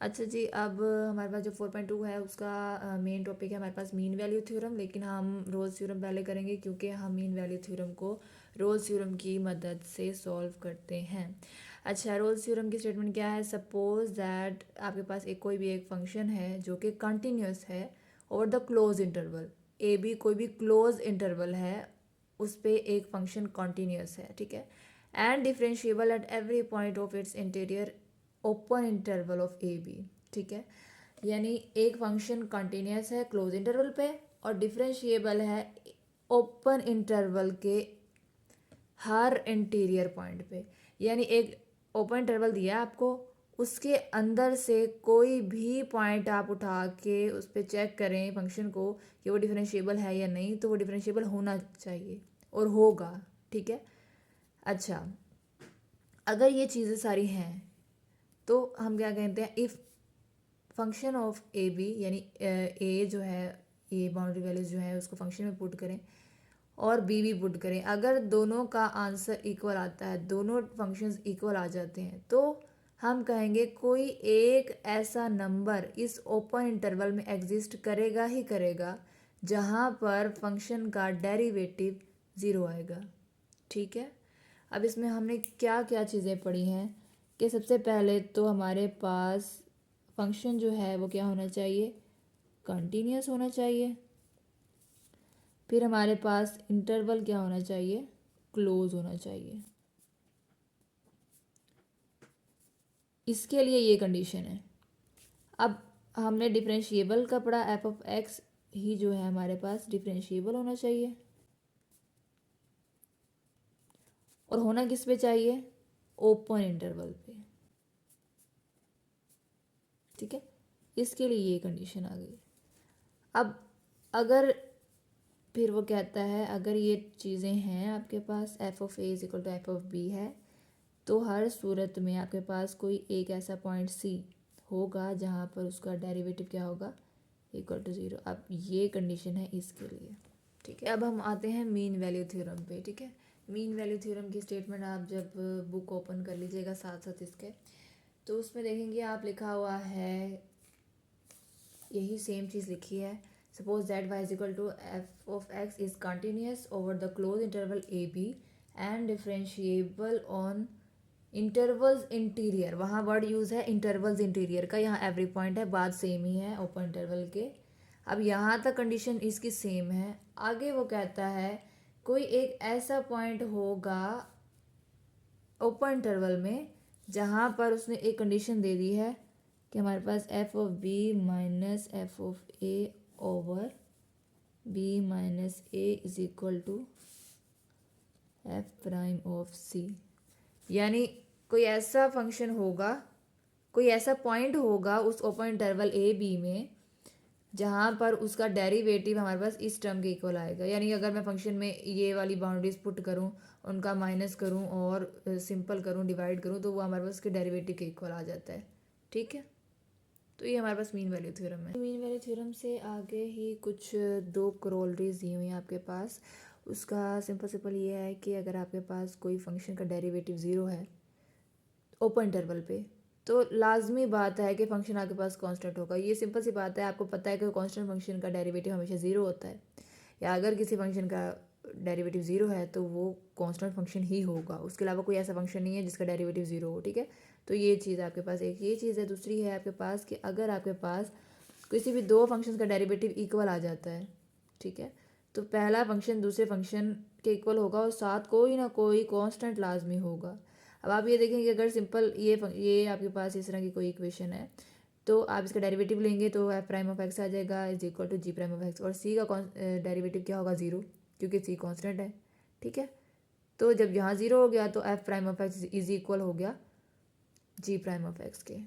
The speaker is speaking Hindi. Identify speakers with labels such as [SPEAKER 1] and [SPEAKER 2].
[SPEAKER 1] अच्छा जी, अब हमारे पास जो 4.2 है उसका मेन टॉपिक है हमारे पास मीन वैल्यू थ्योरम, लेकिन हम रोल्स थ्योरम पहले करेंगे क्योंकि हम मीन वैल्यू थ्योरम को रोल्स थ्योरम की मदद से सॉल्व करते हैं। अच्छा, रोल्स थ्योरम की स्टेटमेंट क्या है? सपोज दैट आपके पास कोई भी एक फंक्शन है जो कि कंटिन्यूस है over the close interval A B, कोई भी क्लोज इंटरवल है उस पर एक फंक्शन कॉन्टीन्यूस है, ठीक है, and differentiable at every point of its interior open interval of a b, ठीक है। यानी एक फंक्शन कंटिन्यूस है क्लोज इंटरवल पे और डिफरेंशिएबल है ओपन इंटरवल के हर इंटीरियर पॉइंट पे। यानी एक ओपन इंटरवल दिया आपको, उसके अंदर से कोई भी पॉइंट आप उठा के उस पर चेक करें फंक्शन को कि वो डिफरेंशिएबल है या नहीं, तो वो डिफरेंशिएबल होना चाहिए और होगा, ठीक है। अच्छा, अगर ये चीज़ें सारी हैं तो हम क्या कहते हैं, if function of a b, यानी ए जो है, ये बाउंड्री वैल्यूज जो है उसको फंक्शन में पुट करें और बी भी पुट करें, अगर दोनों का आंसर इक्वल आता है, दोनों फंक्शंस इक्वल आ जाते हैं, तो हम कहेंगे कोई एक ऐसा नंबर इस ओपन इंटरवल में एग्जिस्ट करेगा ही करेगा जहाँ पर फंक्शन का डेरिवेटिव ज़ीरो आएगा, ठीक है। अब इसमें हमने क्या क्या चीज़ें पढ़ी हैं कि सबसे पहले तो हमारे पास फंक्शन जो है वो क्या होना चाहिए, कंटिन्यूस होना चाहिए। फिर हमारे पास इंटरवल क्या होना चाहिए, क्लोज होना चाहिए। इसके लिए ये कंडीशन है। अब हमने डिफरेंशिएबल का पढ़ा, एफ ऑफ एक्स ही जो है हमारे पास डिफरेंशिएबल होना चाहिए और होना किस पे चाहिए, ओपन इंटरवल पे, ठीक है। इसके लिए ये कंडीशन आ गई। अब अगर फिर वो कहता है अगर ये चीज़ें हैं आपके पास, F of A is equal to F of B है, तो हर सूरत में आपके पास कोई एक ऐसा पॉइंट सी होगा जहाँ पर उसका डेरिवेटिव क्या होगा, इक्वल टू ज़ीरो। अब ये कंडीशन है इसके लिए, ठीक है। अब हम आते हैं मीन वैल्यू थ्योरम पे, ठीक है। मीन वैल्यू थ्योरम की स्टेटमेंट आप जब बुक ओपन कर लीजिएगा साथ साथ इसके, तो उसमें देखेंगे आप लिखा हुआ है, यही सेम चीज़ लिखी है। Suppose that y is equal to F of x is continuous over the close interval A b and differentiable on intervals interior, वहाँ वर्ड यूज़ है इंटरवल्स इंटीरियर का, यहाँ एवरी पॉइंट है, बात सेम ही है ओपन इंटरवल के। अब यहाँ तक कंडीशन इसकी सेम है। आगे वो कहता है कोई एक ऐसा पॉइंट होगा ओपन इंटरवल में जहाँ पर उसने एक कंडीशन दे दी है कि हमारे पास F of B minus F of A over B minus A is equal to F prime of C. यानी कोई ऐसा फंक्शन होगा, कोई ऐसा पॉइंट होगा उस ओपन इंटरवल ए बी में जहाँ पर उसका डेरिवेटिव हमारे पास इस टर्म के इक्वल आएगा। यानी अगर मैं फंक्शन में ये वाली बाउंड्रीज पुट करूँ, उनका माइनस करूँ और सिंपल करूँ, डिवाइड करूँ, तो वो हमारे पास उसके डेरिवेटिव के इक्वल आ जाता है, ठीक है। तो ये हमारे पास मीन वैल्यू थ्योरम है। मीन वैल्यू थ्योरम से आगे ही कुछ दो करोलरीज दी हुई हैं आपके पास। उसका सिंपल ये है कि अगर आपके पास कोई फंक्शन का डेरिवेटिव ज़ीरो है ओपन इंटरवल पे, तो लाजमी बात है कि फंक्शन आपके पास कांस्टेंट होगा। ये सिंपल सी बात है, आपको पता है कि कांस्टेंट फंक्शन का डेरिवेटिव हमेशा ज़ीरो होता है, या अगर किसी फंक्शन का डेरिवेटिव ज़ीरो है तो वो कांस्टेंट फंक्शन ही होगा, उसके अलावा कोई ऐसा फंक्शन नहीं है जिसका डेरिवेटिव ज़ीरो हो, ठीक है। तो ये चीज़ आपके पास एक ये चीज़ है। दूसरी है आपके पास कि अगर आपके पास किसी भी दो फंक्शंस का डेरिवेटिव इक्वल आ जाता है, ठीक है, तो पहला फंक्शन दूसरे फंक्शन के इक्वल होगा और साथ कोई ना कोई कांस्टेंट लाजमी होगा। अब आप ये देखेंगे अगर सिंपल ये आपके पास इस तरह की कोई इक्वेशन है, तो आप इसका डेरिवेटिव लेंगे तो एफ प्राइम ऑफ एक्स आ जाएगा is equal to g prime of x, और सी का डेरिवेटिव क्या होगा, ज़ीरो, क्योंकि सी कांस्टेंट है, ठीक है। तो जब यहाँ ज़ीरो हो गया तो f prime of x is equal हो गया जी प्राइम ऑफ एक्स के।